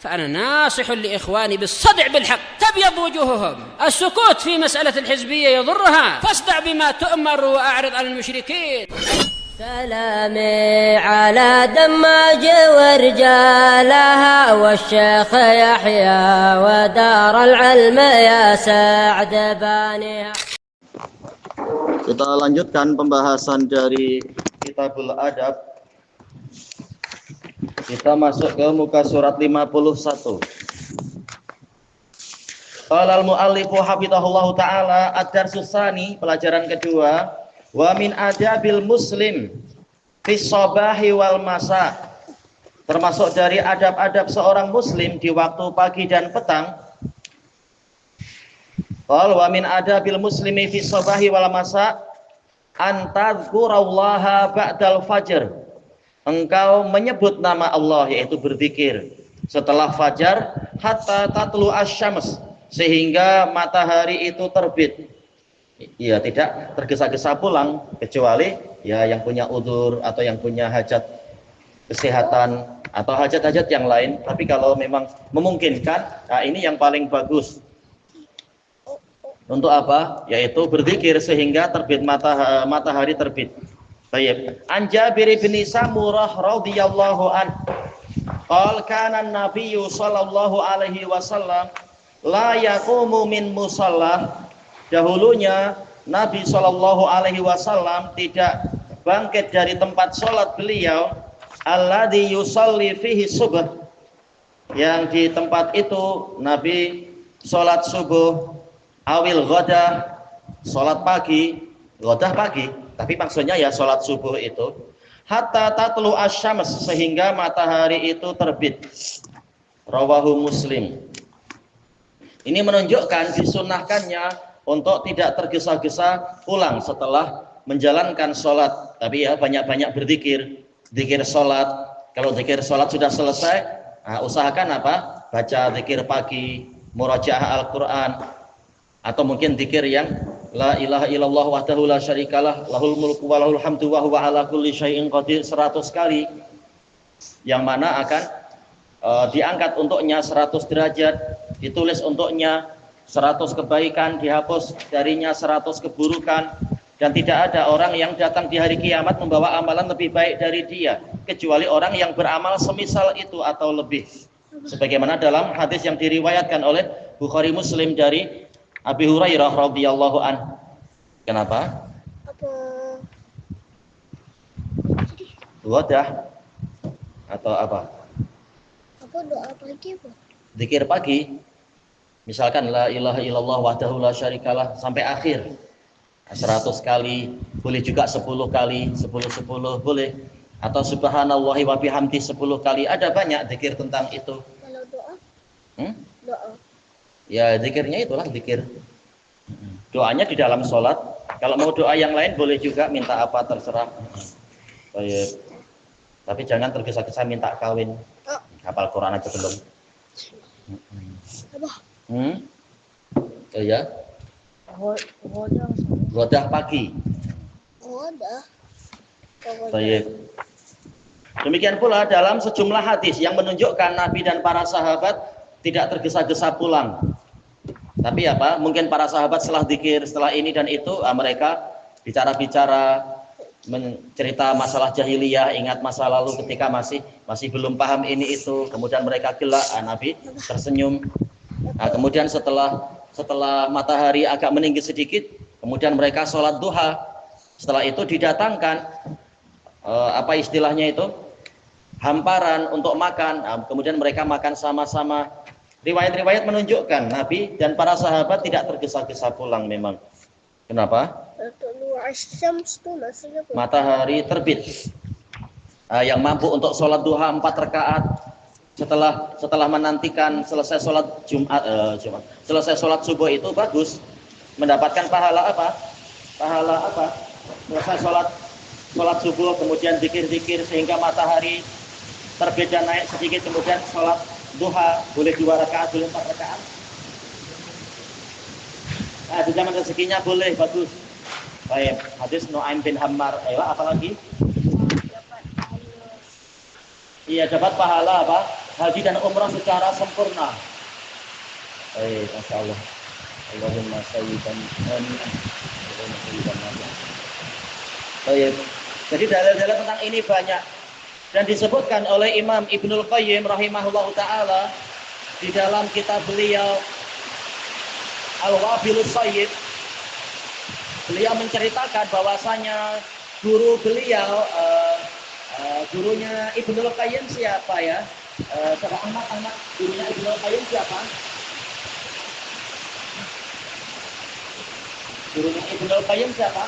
فأنا ناصح لإخواني بالصدع بالحق تبيض وجوههم. السكوت في مسألة الحزبية يضرها، فاصدع بما تؤمر وأعرض عن المشركين. سلامي على دماج ورجالها والشيخ يحيى ودار العلم يا سعد بانيها. Kita lanjutkan pembahasan dari Kitabul Adab. Kita masuk ke muka surat 51. Qala al-mu'allifu hafizahullahu ta'ala ad-darsus tsani, pelajaran kedua, wa min adabil muslim fis sabahi wal masa. Termasuk dari adab-adab seorang muslim di waktu pagi dan petang. Qal wa min adabil muslimi fi sabahi wal masa an tadhkurallaha ba'dal fajr. Engkau menyebut nama Allah, yaitu berzikir setelah fajar, hatta tatlu asy-syams, sehingga matahari itu terbit. Ya, tidak tergesa-gesa pulang, kecuali ya yang punya udzur atau yang punya hajat kesehatan atau hajat-hajat yang lain. Tapi kalau memang memungkinkan, nah ini yang paling bagus. Untuk apa? Yaitu berzikir sehingga terbit matahari terbit. Baik. An Jabir bin Samurah radhiyallahu an. Qala kana an-nabiyyu sallallahu alaihi wasallam la yaqumu min musalla. Dahulunya Nabi sallallahu alaihi wasallam tidak bangkit dari tempat salat beliau, alladzi yusalli fihi subuh. Yang di tempat itu Nabi salat subuh, awil ghadah, sholat pagi, ghadah pagi, tapi maksudnya ya sholat subuh itu, hatta tatlu asy-syams, sehingga matahari itu terbit. Rawahu Muslim. Ini menunjukkan disunahkannya untuk tidak tergesa-gesa pulang setelah menjalankan sholat, tapi ya banyak-banyak berzikir, zikir sholat. Kalau zikir sholat sudah selesai, nah, usahakan apa? Baca zikir pagi, murajaah Al-Quran, atau mungkin zikir yang la ilaha illallah wahdahu la syarikalah lahul mulku wa lahul hamdu wa huwa ala kulli syai'in qadir 100 kali, yang mana akan diangkat untuknya 100 derajat, ditulis untuknya 100 kebaikan, dihapus darinya 100 keburukan, dan tidak ada orang yang datang di hari kiamat membawa amalan lebih baik dari dia, kecuali orang yang beramal semisal itu atau lebih, sebagaimana dalam hadis yang diriwayatkan oleh Bukhari Muslim dari Abi Hurairah radhiyallahu an. Kenapa? Apa? Ghadah atau apa? Apa doa pagi apa? Zikir pagi. Misalkan la ilaha illallah wahdahu la syarikalah sampai akhir. 100 kali, boleh juga 10 kali, 10 boleh. Atau subhanallahi wa bihamdi 10 kali. Ada banyak zikir tentang itu. Kalau doa? Doa. Ya zikirnya itulah zikir. Doanya di dalam sholat. Kalau mau doa yang lain boleh juga, minta apa terserah. Baik. Tapi jangan tergesa-gesa minta kawin. Hafal Quran aja belum. Apa? Oh ya. Ghadah pagi. Ghadah. Baik. Demikian pula dalam sejumlah hadis yang menunjukkan Nabi dan para sahabat tidak tergesa-gesa pulang. Tapi apa? Mungkin para sahabat setelah zikir, setelah ini dan itu, mereka bicara-bicara, mencerita masalah jahiliyah, ingat masa lalu ketika masih belum paham ini itu. Kemudian mereka gelak, Nabi tersenyum. Nah, kemudian setelah matahari agak meninggi sedikit, kemudian mereka sholat duha. Setelah itu didatangkan apa istilahnya itu? Hamparan untuk makan. Nah, kemudian mereka makan sama-sama. Riwayat-riwayat menunjukkan Nabi dan para sahabat tidak tergesa-gesa pulang memang. Kenapa? Matahari terbit. Yang mampu untuk sholat duha 4 rakaat setelah menantikan selesai sholat selesai sholat subuh itu bagus, mendapatkan pahala apa? Selesai sholat subuh, kemudian zikir-zikir sehingga matahari terbit dan naik sedikit, kemudian sholat duha, boleh 2 rakaat, boleh 4 rakaat. Nah, di zaman rezekinya boleh, bagus. Baik, hadis Nu'aim bin Hammar. Ayo, apa lagi? Iya, dapat pahala apa? haji dan umrah secara sempurna. Masya Allah. Allahumma sayyiban amin. Allahumma sayyiban amin. Baik. Jadi dalil-dalil tentang ini banyak dan disebutkan oleh Imam Ibnul Qayyim rahimahullahu taala di dalam kitab beliau Al-Wabilus Sayyid. Beliau menceritakan bahwasanya guru beliau gurunya Ibnul Qayyim siapa ya? Coba Ahmad gurunya Ibnul Qayyim siapa? Gurunya Ibnul Qayyim siapa?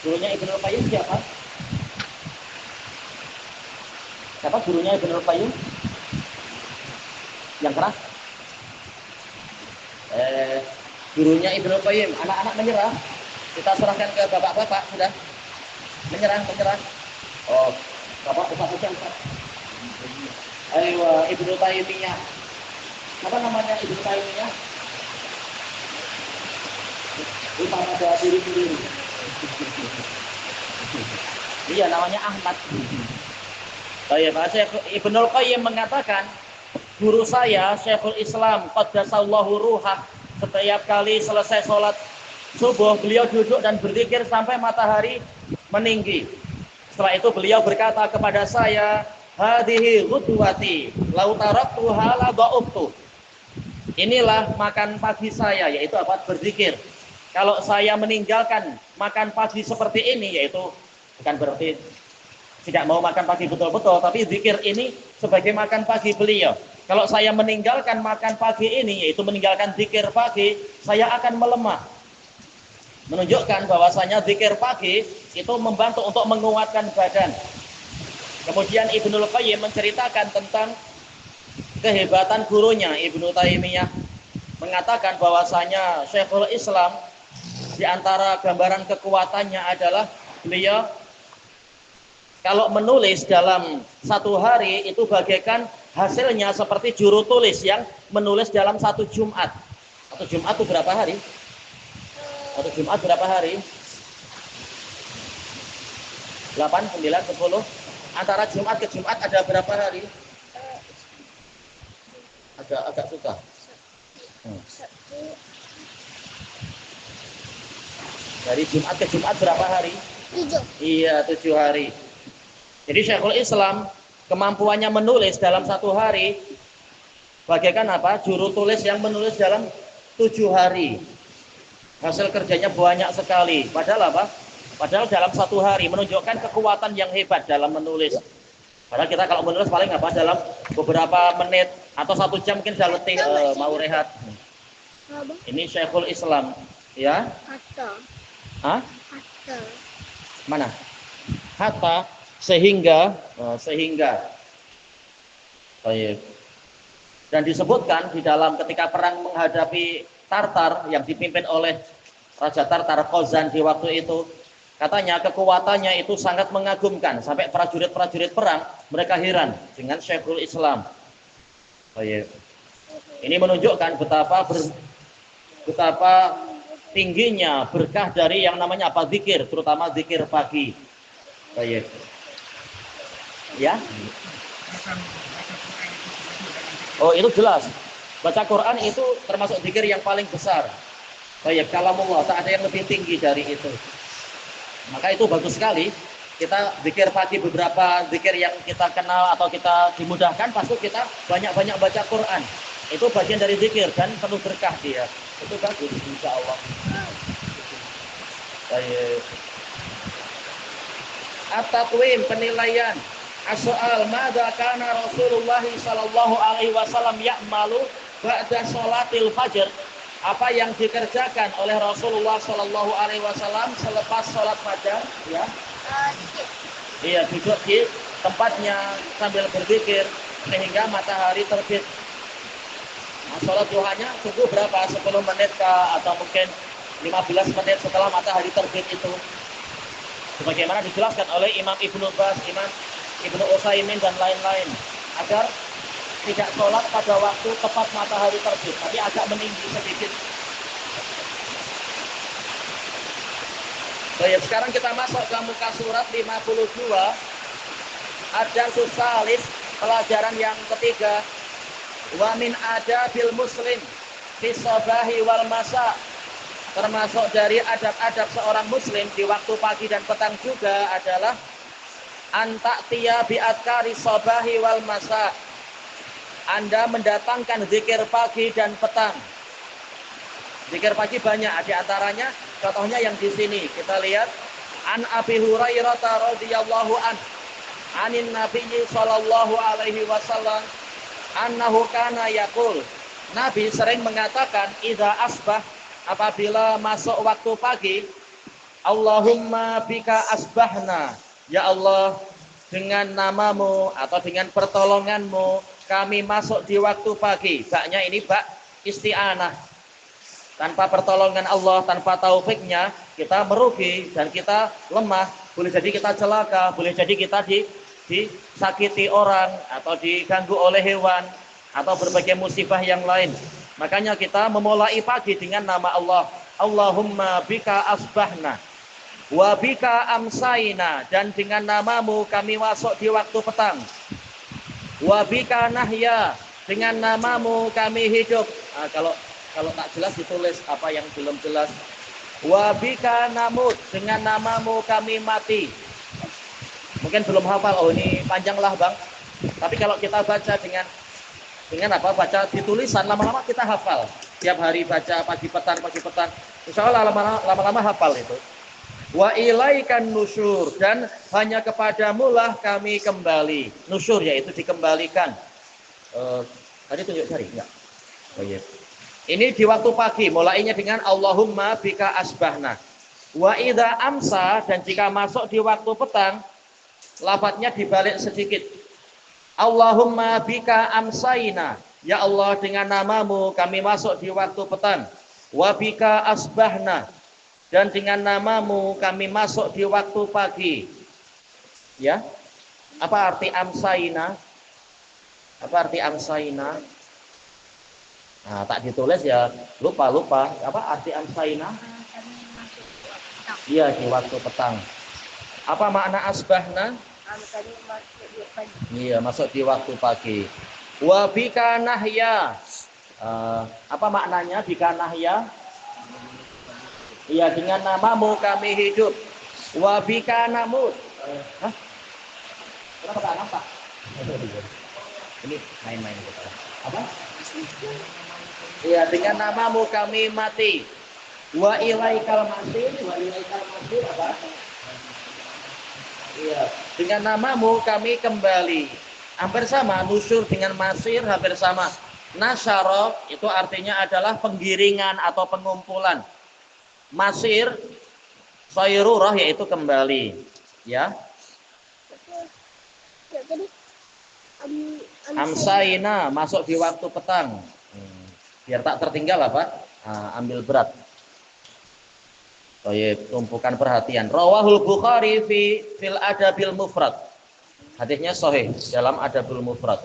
Gurunya Ibnul Qayyim siapa? Siapa gurunya Ibnul Qayyim? Yang keras? Gurunya Ibnul Qayyim. Anak-anak menyerah. Kita serahkan ke bapak-bapak sudah. Menyerah. Oh, bapak-bapak saja. Ayo, Ibnu Taimiyah. Apa namanya Ibnu Taimiyah? Utama dari diri sendiri. Iya, namanya Ahmad. Baik, Ibnul Qayyim mengatakan, guru saya Syekhul Islam Qaddasallahu ruhah, setiap kali selesai sholat subuh beliau duduk dan berzikir sampai matahari meninggi. Setelah itu beliau berkata kepada saya, hadhihi ghudwati law taraktuha la dha'uftu. Inilah makan pagi saya, yaitu apa? Berzikir. Kalau saya meninggalkan makan pagi seperti ini, yaitu bukan berarti tidak mau makan pagi betul-betul, tapi zikir ini sebagai makan pagi beliau. Kalau saya meninggalkan makan pagi ini, yaitu meninggalkan zikir pagi, saya akan melemah. Menunjukkan bahwasanya zikir pagi itu membantu untuk menguatkan badan. Kemudian Ibnul Qayyim menceritakan tentang kehebatan gurunya Ibnu Taimiyah, mengatakan bahwasanya Syekhul Islam di antara gambaran kekuatannya adalah beliau kalau menulis dalam satu hari itu bagaikan hasilnya seperti juru tulis yang menulis dalam satu Jumat. Satu Jumat itu berapa hari? Satu Jumat berapa hari? 8, 9, 10. Antara Jumat ke Jumat ada berapa hari? Agak suka. Dari Jumat ke Jumat berapa hari? 7. Iya, 7 hari. Jadi Syekhul Islam kemampuannya menulis dalam satu hari bagaikan apa? Juru tulis yang menulis dalam 7 hari. Hasil kerjanya banyak sekali. Padahal apa? Padahal dalam satu hari menunjukkan kekuatan yang hebat dalam menulis. Padahal kita kalau menulis paling apa? Dalam beberapa menit atau 1 jam mungkin sudah letih, mau rehat. Ini Syekhul Islam, ya? Hah? Mana? Hatta sehingga. Baik. Dan disebutkan di dalam ketika perang menghadapi Tartar yang dipimpin oleh Raja Tartar Khozan di waktu itu, katanya kekuatannya itu sangat mengagumkan sampai prajurit-prajurit perang mereka heran dengan Syekhul Islam. Baik. Ini menunjukkan betapa tingginya berkah dari yang namanya apa? Zikir, terutama zikir pagi. Baik. Ya. Oh, itu jelas. Baca Quran itu termasuk zikir yang paling besar. Baik, kalamullah, tak ada yang lebih tinggi dari itu. Maka itu bagus sekali. Kita zikir pagi, beberapa zikir yang kita kenal atau kita dimudahkan, pasti kita banyak-banyak baca Quran. Itu bagian dari zikir dan penuh berkah dia. Itu bagus, insya Allah. Baik. At-taqwim, penilaian. As-soal, madza kana Rasulullah sallallahu alaihi wasallam ya'malu ba'da sholatil fajr? Apa yang dikerjakan oleh Rasulullah sallallahu alaihi wasallam selepas sholat fajar? Ya. Iya, duduk di tempatnya sambil berzikir sehingga matahari terbit. Nah, sholat duhanya tunggu berapa? 10 menit kah? Atau mungkin 15 menit setelah matahari terbit itu. Sebagaimana dijelaskan oleh Imam Ibnu Baz, Imam Ibnu Utsaimin dan lain-lain, agar tidak sholat pada waktu tepat matahari terbit, tapi agak meninggi sedikit. Baik, sekarang kita masuk ke muka surat 52. Ad-darsus salis, pelajaran yang ketiga. Wa min adabil muslim fi sabahi wal masa. Termasuk dari adab-adab seorang muslim di waktu pagi dan petang juga adalah anta'tiya bi adkari sabahi wal masa. Anda mendatangkan zikir pagi dan petang. Zikir pagi banyak, di antaranya contohnya yang di sini. Kita lihat an Abi Hurairah radhiyallahu an anin Nabiyyi sallallahu alaihi wasallam annahu kana yaqul. Nabi sering mengatakan idza asbah, apabila masuk waktu pagi, Allahumma bika asbahna, ya Allah, dengan namamu atau dengan pertolonganmu kami masuk di waktu pagi. Baknya ini bak isti'anah. Tanpa pertolongan Allah, tanpa taufiknya, kita merugi dan kita lemah. Boleh jadi kita celaka, boleh jadi kita disakiti orang, atau diganggu oleh hewan, atau berbagai musibah yang lain. Makanya kita memulai pagi dengan nama Allah. Allahumma bika asbahna wa bika amsayna, dan dengan namamu kami masuk di waktu petang. Wa bika nahya, dengan namamu kami hidup. Nah, kalau tak jelas ditulis apa yang belum jelas. Wa bika namut, dengan namamu kami mati. Mungkin belum hafal. Oh, ini panjanglah Bang. Tapi kalau kita baca dengan apa? Baca di tulisan, lama-lama kita hafal. Tiap hari baca pagi petang. Insya Allah lama-lama hafal itu. Wa ilaikan nusyur, dan hanya kepadamulah kami kembali. Nusyur yaitu dikembalikan. Tadi tunjuk jari enggak? Oh iya. Ini di waktu pagi, mulainya dengan Allahumma bika asbahna. Wa idza amsa, dan jika masuk di waktu petang, lafadznya dibalik sedikit. Allahumma bika amsayna, ya Allah, dengan namamu kami masuk di waktu petang. Wa bika asbahna, dan dengan namamu kami masuk di waktu pagi. Ya. Apa arti amsayna? Apa arti amsayna? Nah, tak ditulis ya, lupa. Apa arti amsayna? Iya, di waktu petang. Apa makna asbahna? Iya, masuk di waktu pagi. Wa bika nahya. Apa maknanya bika nahya? Iya, dengan namamu kami hidup. Wa bika namut. Kenapa tak nampak? Ini main-main gitu. Apa? Iya, dengan namamu kami mati. Wa ilaikal masir. Wa ilaikal masir apa? Iya, dengan namamu kami kembali. Hampir sama, nusyur dengan masir hampir sama. Nasyara itu artinya adalah penggiringan atau pengumpulan. Masir, sayrurah yaitu kembali. Ya. Amsayna, masuk di waktu petang. Biar tak tertinggal apa? Ambil berat. Tumpukan perhatian. Rawahul Bukhari fil Adabil Mufrad. Hadisnya sahih dalam Adabul Mufrad.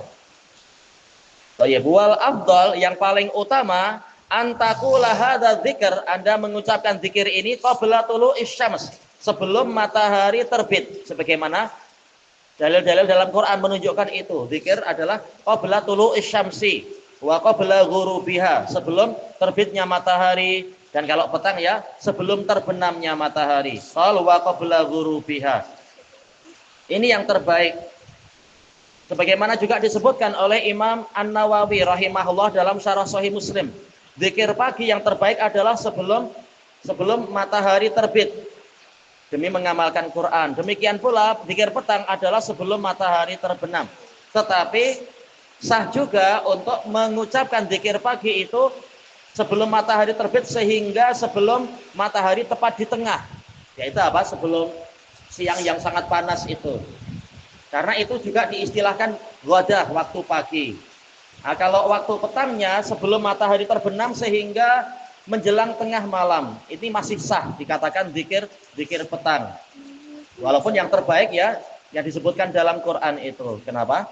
Wal afdal, yang paling utama, antakula hadza dzikr, Anda mengucapkan zikir ini qabla tulu'is syams, sebelum matahari terbit. Sebagaimana dalil-dalil dalam Quran menunjukkan itu. Zikir adalah qabla tulu'is syamsi wa qabla ghurubiha, sebelum terbitnya matahari, dan kalau petang ya sebelum terbenamnya matahari. Qal wa qabla ghurubiha. Ini yang terbaik. Sebagaimana juga disebutkan oleh Imam An-Nawawi rahimahullah dalam Syarah Sahih Muslim. Zikir pagi yang terbaik adalah sebelum matahari terbit, demi mengamalkan Quran. Demikian pula zikir petang adalah sebelum matahari terbenam. Tetapi sah juga untuk mengucapkan zikir pagi itu sebelum matahari terbit, sehingga sebelum matahari tepat di tengah. Yaitu apa? Sebelum siang yang sangat panas itu. Karena itu juga diistilahkan ghadah, waktu pagi. Nah, kalau waktu petangnya sebelum matahari terbenam sehingga menjelang tengah malam, ini masih sah dikatakan zikir petang. Walaupun yang terbaik ya yang disebutkan dalam Quran itu. Kenapa?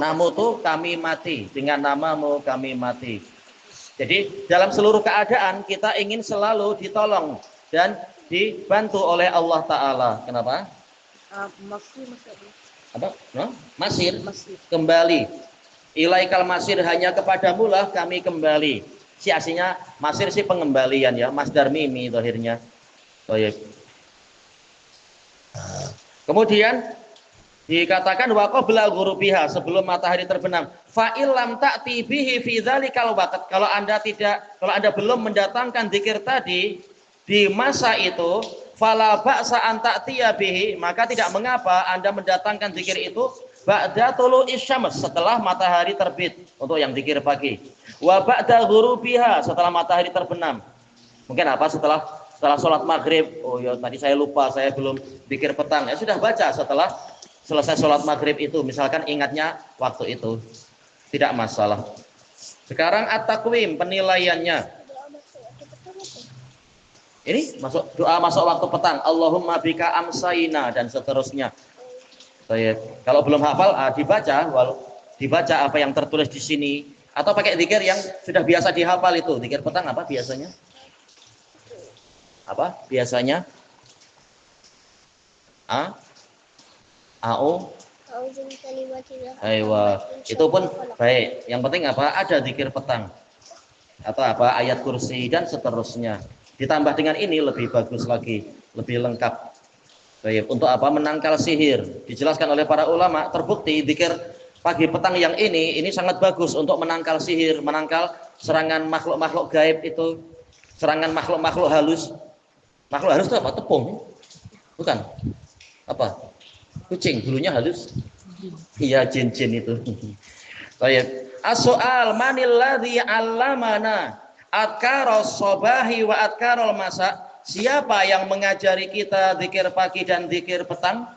Namu tuh kami mati, dengan namamu kami mati. Jadi dalam seluruh keadaan kita ingin selalu ditolong dan dibantu oleh Allah Ta'ala. Kenapa? Masih maksudnya. Apa? No? Masir. Masih. Kembali. Ilaikal masir, hanya kepadamu lah kami kembali. Si aslinya masir si pengembalian ya, masdar mimi akhirnya. Baik. Kemudian dikatakan wa qabla ghurubiha, sebelum matahari terbenam. Fa illam ta'ti bihi fi dzalikal waqt, kalau Anda belum mendatangkan zikir tadi di masa itu, fala ba'sa an ta'tiya bihi, maka tidak mengapa Anda mendatangkan zikir itu ba'da tulu'is syams, setelah matahari terbit, untuk yang zikir pagi. Wa ba'da ghurubiha, setelah matahari terbenam. Mungkin apa setelah sholat maghrib, oh ya tadi saya lupa, saya belum zikir petang. Ya sudah baca setelah selesai sholat maghrib itu, misalkan ingatnya waktu itu, tidak masalah. Sekarang at-taqwim, penilaiannya. Ini masuk doa masuk waktu petang, Allahumma bika amsayna dan seterusnya. Kalau belum hafal, dibaca apa yang tertulis di sini, atau pakai zikir yang sudah biasa dihafal itu. Zikir petang apa biasanya? Apa biasanya? Aywa, itu pun baik. Yang penting apa? Ada zikir petang atau apa ayat kursi dan seterusnya. Ditambah dengan ini lebih bagus lagi, lebih lengkap. Baik, untuk apa? Menangkal sihir. Dijelaskan oleh para ulama, terbukti zikir pagi petang yang ini sangat bagus untuk menangkal sihir, menangkal serangan makhluk-makhluk gaib itu, serangan makhluk-makhluk halus. Makhluk halus itu apa? Tepung? Bukan? Apa? Kucing, bulunya halus. Iya, jin-jin itu. Baik. As-soal manil ladzi 'allamana adkaros sobahi wa adkarol masa. Siapa yang mengajari kita zikir pagi dan zikir petang?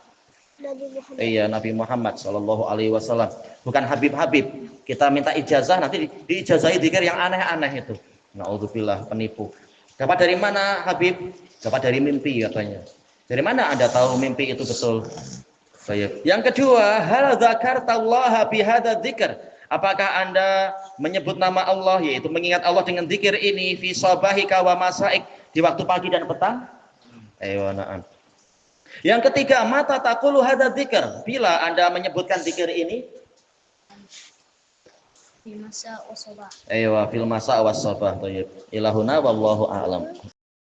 Nabi Muhammad. Iya, Nabi Muhammad sallallahu alaihi wasallam. Bukan Habib-habib. Kita minta ijazah, nanti diijazahi zikir yang aneh-aneh itu. Nauzubillah, penipu. Dapat dari mana Habib? Dapat dari mimpi katanya. Dari mana Anda tahu mimpi itu betul? Baik. Yang kedua, hal dzakartallaha bihadza dzikr. Apakah Anda menyebut nama Allah, yaitu mengingat Allah dengan zikir ini fi sabahika wa masaik, di waktu pagi dan petang? Ayo, na'am. Yang ketiga, mata taqulu hadza dzikr. Bila Anda menyebutkan zikir ini? Di masa wasabah. Ayo, fil masa was sabah. Ilahuna wallahu a'lam.